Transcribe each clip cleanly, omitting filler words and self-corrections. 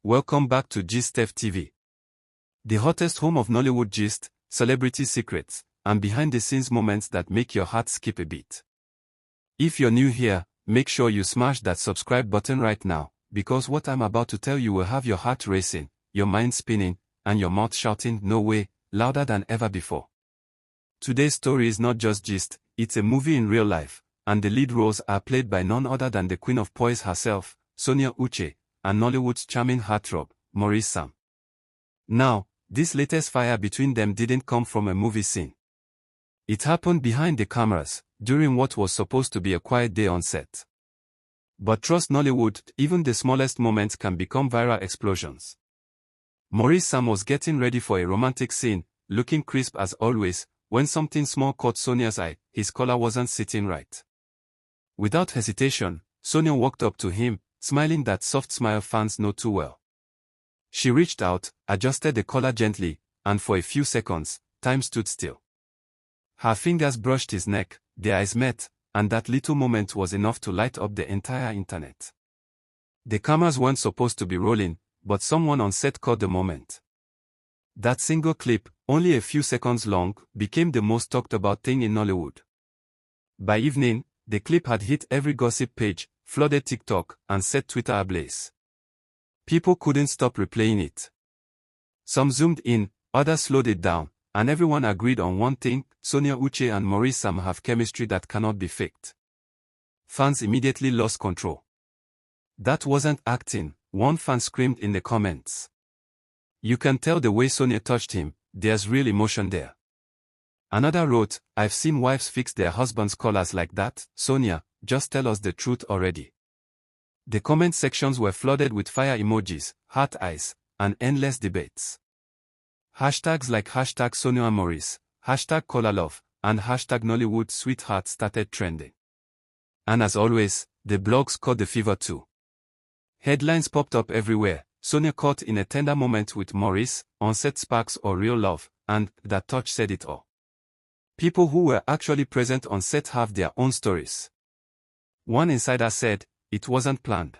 Welcome back to Gist TV. The hottest home of Nollywood gist, celebrity secrets, and behind-the-scenes moments that make your heart skip a beat. If you're new here, make sure you smash that subscribe button right now, because what I'm about to tell you will have your heart racing, your mind spinning, and your mouth shouting "no way" louder than ever before. Today's story is not just gist, it's a movie in real life, and the lead roles are played by none other than the Queen of Poise herself, Sonia Uche, and Nollywood's charming heartthrob, Maurice. Now, this latest fire between them didn't come from a movie scene. It happened behind the cameras, during what was supposed to be a quiet day on set. But trust Nollywood, even the smallest moments can become viral explosions. Maurice was getting ready for a romantic scene, looking crisp as always, when something small caught Sonia's eye. His collar wasn't sitting right. Without hesitation, Sonia walked up to him, smiling that soft smile fans know too well. She reached out, adjusted the collar gently, and for a few seconds, time stood still. Her fingers brushed his neck, their eyes met, and that little moment was enough to light up the entire internet. The cameras weren't supposed to be rolling, but someone on set caught the moment. That single clip, only a few seconds long, became the most talked about thing in Nollywood. By evening, the clip had hit every gossip page, flooded TikTok, and set Twitter ablaze. People couldn't stop replaying it. Some zoomed in, others slowed it down, and everyone agreed on one thing: Sonia Uche and Maurice have chemistry that cannot be faked. Fans immediately lost control. "That wasn't acting," one fan screamed in the comments. "You can tell the way Sonia touched him, there's real emotion there." Another wrote, "I've seen wives fix their husbands' collars like that. Sonia, just tell us the truth already." The comment sections were flooded with fire emojis, heart eyes, and endless debates. Hashtags like #SoniaMaurice, #CollarLove, and #Nollywood started trending. And as always, the blogs caught the fever too. Headlines popped up everywhere: Sonia caught in a tender moment with Maurice, on-set sparks or real love, and that touch said it all. People who were actually present on set have their own stories. One insider said, "It wasn't planned.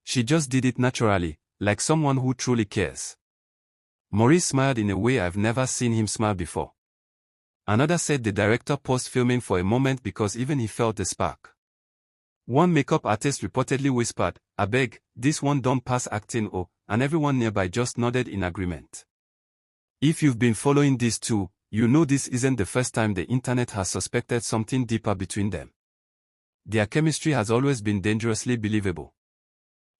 She just did it naturally, like someone who truly cares." Maurice smiled in a way I've never seen him smile before. Another said the director paused filming for a moment because even he felt the spark. One makeup artist reportedly whispered, "Abeg, this one don't pass acting oh," and everyone nearby just nodded in agreement. If you've been following these two, you know this isn't the first time the internet has suspected something deeper between them. Their chemistry has always been dangerously believable.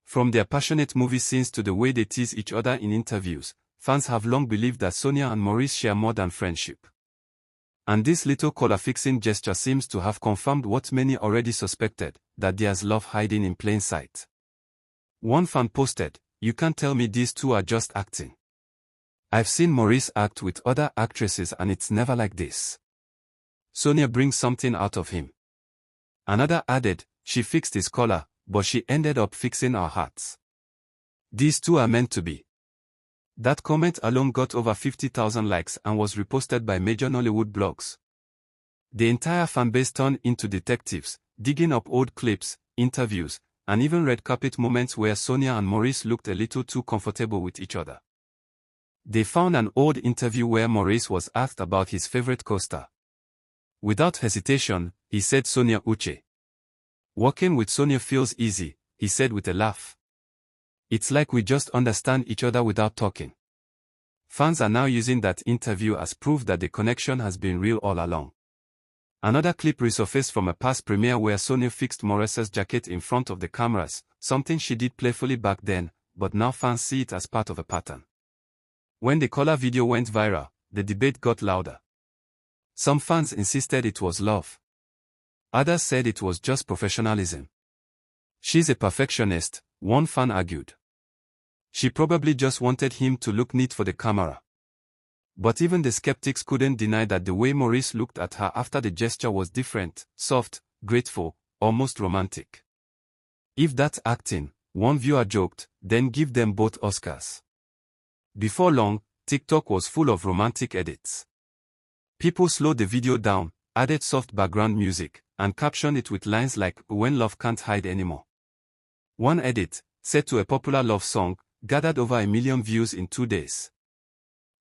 From their passionate movie scenes to the way they tease each other in interviews, fans have long believed that Sonia and Maurice share more than friendship. And this little collar-fixing gesture seems to have confirmed what many already suspected, that there's love hiding in plain sight. One fan posted, "You can't tell me these two are just acting. I've seen Maurice act with other actresses and it's never like this. Sonia brings something out of him." Another added, "She fixed his collar, but she ended up fixing our hearts. These two are meant to be." That comment alone got over 50,000 likes and was reposted by major Nollywood blogs. The entire fanbase turned into detectives, digging up old clips, interviews, and even red carpet moments where Sonia and Maurice looked a little too comfortable with each other. They found an old interview where Maurice was asked about his favorite co-star. Without hesitation, he said Sonia Uche. "Working with Sonia feels easy," he said with a laugh. "It's like we just understand each other without talking." Fans are now using that interview as proof that the connection has been real all along. Another clip resurfaced from a past premiere where Sonia fixed Maurice's jacket in front of the cameras, something she did playfully back then, but now fans see it as part of a pattern. When the collar video went viral, the debate got louder. Some fans insisted it was love. Others said it was just professionalism. "She's a perfectionist," one fan argued. "She probably just wanted him to look neat for the camera." But even the skeptics couldn't deny that the way Maurice looked at her after the gesture was different, soft, grateful, almost romantic. "If that's acting," one viewer joked, "then give them both Oscars." Before long, TikTok was full of romantic edits. People slowed the video down, added soft background music, and captioned it with lines like, "When love can't hide anymore." One edit, set to a popular love song, gathered over 1 million views in 2 days.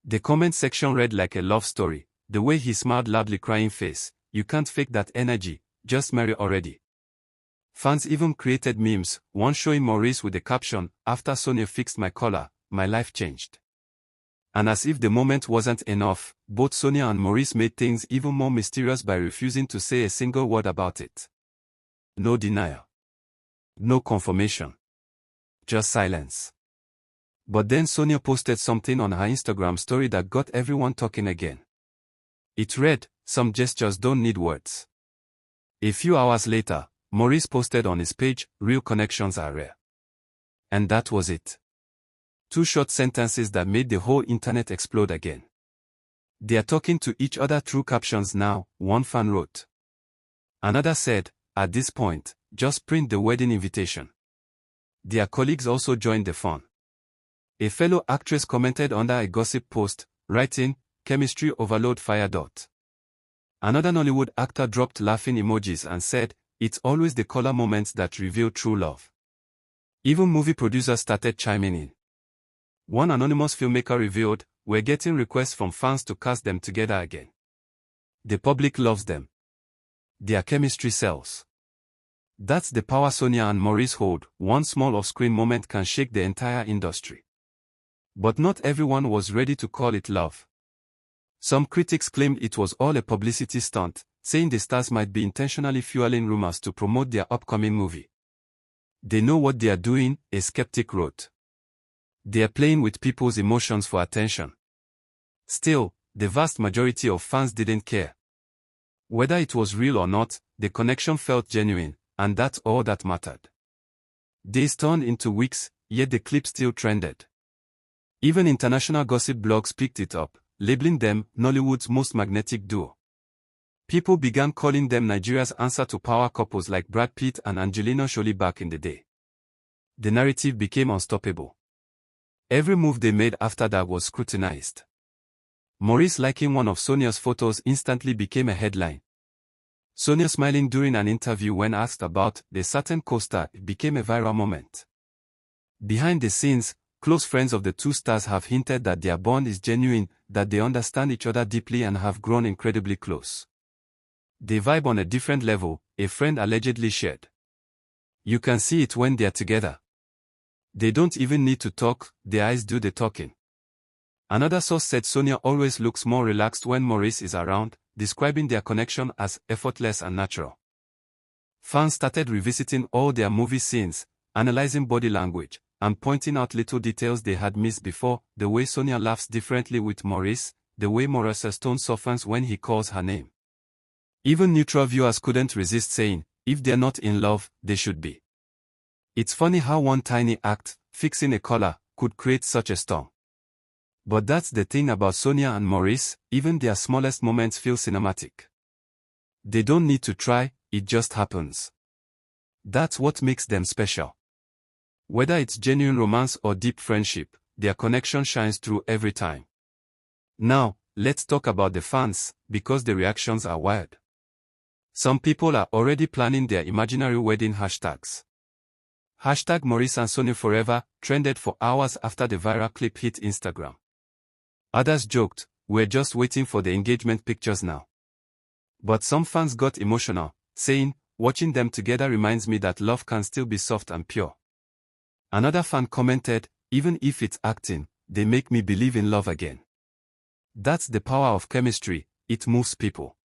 The comment section read like a love story, the way he smiled loudly crying face, "You can't fake that energy, just marry already." Fans even created memes, one showing Maurice with the caption, "After Sonia fixed my collar, my life changed." And as if the moment wasn't enough, both Sonia and Maurice made things even more mysterious by refusing to say a single word about it. No denial. No confirmation. Just silence. But then Sonia posted something on her Instagram story that got everyone talking again. It read, "Some gestures don't need words." A few hours later, Maurice posted on his page, "Real connections are rare." And that was it. 2 short sentences that made the whole internet explode again. "They are talking to each other through captions now," one fan wrote. Another said, "At this point, just print the wedding invitation." Their colleagues also joined the fun. A fellow actress commented under a gossip post, writing, "Chemistry overload fire dot." Another Nollywood actor dropped laughing emojis and said, "It's always the color moments that reveal true love." Even movie producers started chiming in. One anonymous filmmaker revealed, "We're getting requests from fans to cast them together again. The public loves them. Their chemistry sells." That's the power Sonia and Maurice hold. One small off-screen moment can shake the entire industry. But not everyone was ready to call it love. Some critics claimed it was all a publicity stunt, saying the stars might be intentionally fueling rumors to promote their upcoming movie. "They know what they are doing," a skeptic wrote. "They are playing with people's emotions for attention." Still, the vast majority of fans didn't care. Whether it was real or not, the connection felt genuine, and that's all that mattered. Days turned into weeks, yet the clip still trended. Even international gossip blogs picked it up, labeling them Nollywood's most magnetic duo. People began calling them Nigeria's answer to power couples like Brad Pitt and Angelina Jolie back in the day. The narrative became unstoppable. Every move they made after that was scrutinized. Maurice liking one of Sonia's photos instantly became a headline. Sonia smiling during an interview when asked about the certain co-star became a viral moment. Behind the scenes, close friends of the 2 stars have hinted that their bond is genuine, that they understand each other deeply and have grown incredibly close. They vibe on a different level, a friend allegedly shared. "You can see it when they're together. They don't even need to talk, their eyes do the talking." Another source said Sonia always looks more relaxed when Maurice is around, describing their connection as effortless and natural. Fans started revisiting all their movie scenes, analyzing body language, and pointing out little details they had missed before, the way Sonia laughs differently with Maurice, the way Maurice's tone softens when he calls her name. Even neutral viewers couldn't resist saying, if they're not in love, they should be. It's funny how one tiny act, fixing a collar, could create such a storm. But that's the thing about Sonia and Maurice, even their smallest moments feel cinematic. They don't need to try, it just happens. That's what makes them special. Whether it's genuine romance or deep friendship, their connection shines through every time. Now, let's talk about the fans, because the reactions are wild. Some people are already planning their imaginary wedding hashtags. Hashtag Maurice and Sonia Forever trended for hours after the viral clip hit Instagram. Others joked, "We're just waiting for the engagement pictures now." But some fans got emotional, saying, "Watching them together reminds me that love can still be soft and pure." Another fan commented, "Even if it's acting, they make me believe in love again." That's the power of chemistry, it moves people.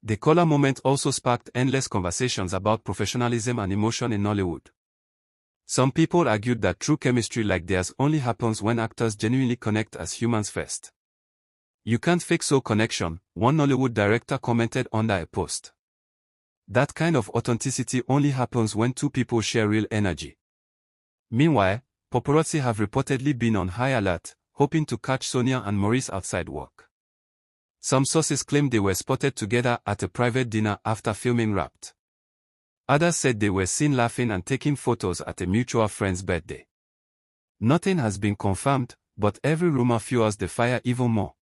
The collar moment also sparked endless conversations about professionalism and emotion in Nollywood. Some people argued that true chemistry like theirs only happens when actors genuinely connect as humans first. "You can't fake soul connection," one Nollywood director commented under a post. That kind of authenticity only happens when 2 people share real energy. Meanwhile, paparazzi have reportedly been on high alert, hoping to catch Sonia and Maurice outside work. Some sources claim they were spotted together at a private dinner after filming Wrapped. Others said they were seen laughing and taking photos at a mutual friend's birthday. Nothing has been confirmed, but every rumor fuels the fire even more.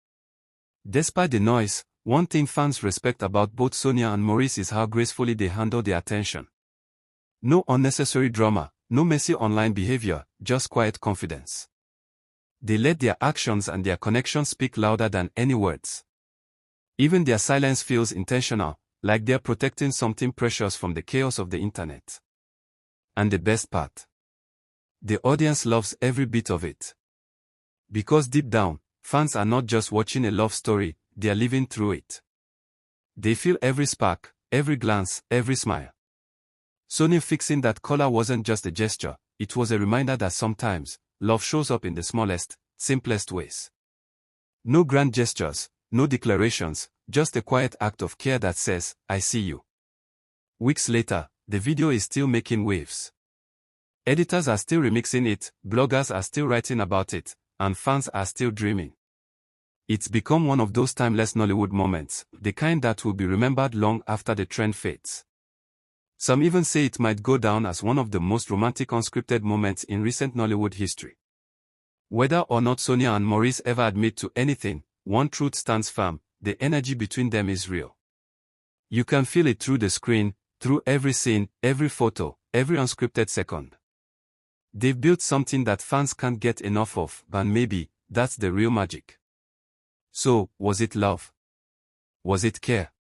Despite the noise, one thing fans respect about both Sonia and Maurice is how gracefully they handle the attention. No unnecessary drama, No messy online behavior, just quiet confidence. They let their actions and their connections speak louder than any words. Even their silence feels intentional, like they're protecting something precious from the chaos of the internet. And the best part? The audience loves every bit of it. Because deep down, fans are not just watching a love story, they are living through it. They feel every spark, every glance, every smile. Sonia fixing that collar wasn't just a gesture, it was a reminder that sometimes, love shows up in the smallest, simplest ways. No grand gestures, no declarations, just a quiet act of care that says, I see you. Weeks later, the video is still making waves. Editors are still remixing it, bloggers are still writing about it, and fans are still dreaming. It's become one of those timeless Nollywood moments, the kind that will be remembered long after the trend fades. Some even say it might go down as one of the most romantic unscripted moments in recent Nollywood history. Whether or not Sonia and Maurice ever admit to anything, one truth stands firm: the energy between them is real. You can feel it through the screen, through every scene, every photo, every unscripted second. They've built something that fans can't get enough of, but maybe that's the real magic. So, was it love? Was it care?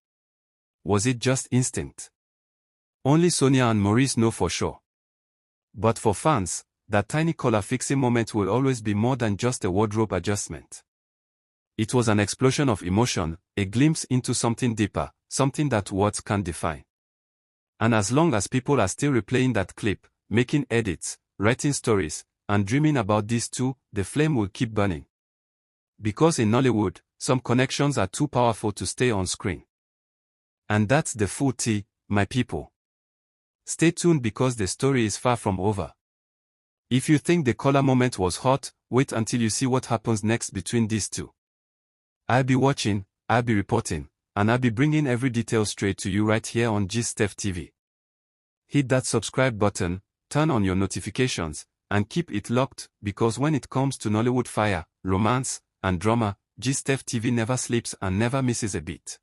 Was it just instinct? Only Sonia and Maurice know for sure. But for fans, that tiny collar-fixing moment will always be more than just a wardrobe adjustment. It was an explosion of emotion, a glimpse into something deeper, something that words can't define. And as long as people are still replaying that clip, making edits, writing stories, and dreaming about these two, the flame will keep burning. Because in Nollywood, some connections are too powerful to stay on screen. And that's the full tea, my people. Stay tuned because the story is far from over. If you think the collar moment was hot, wait until you see what happens next between these two. I'll be watching, I'll be reporting, and I'll be bringing every detail straight to you right here on GSTEF TV. Hit that subscribe button, turn on your notifications, and keep it locked, because when it comes to Nollywood fire, romance, and drama, GSTEF TV never sleeps and never misses a beat.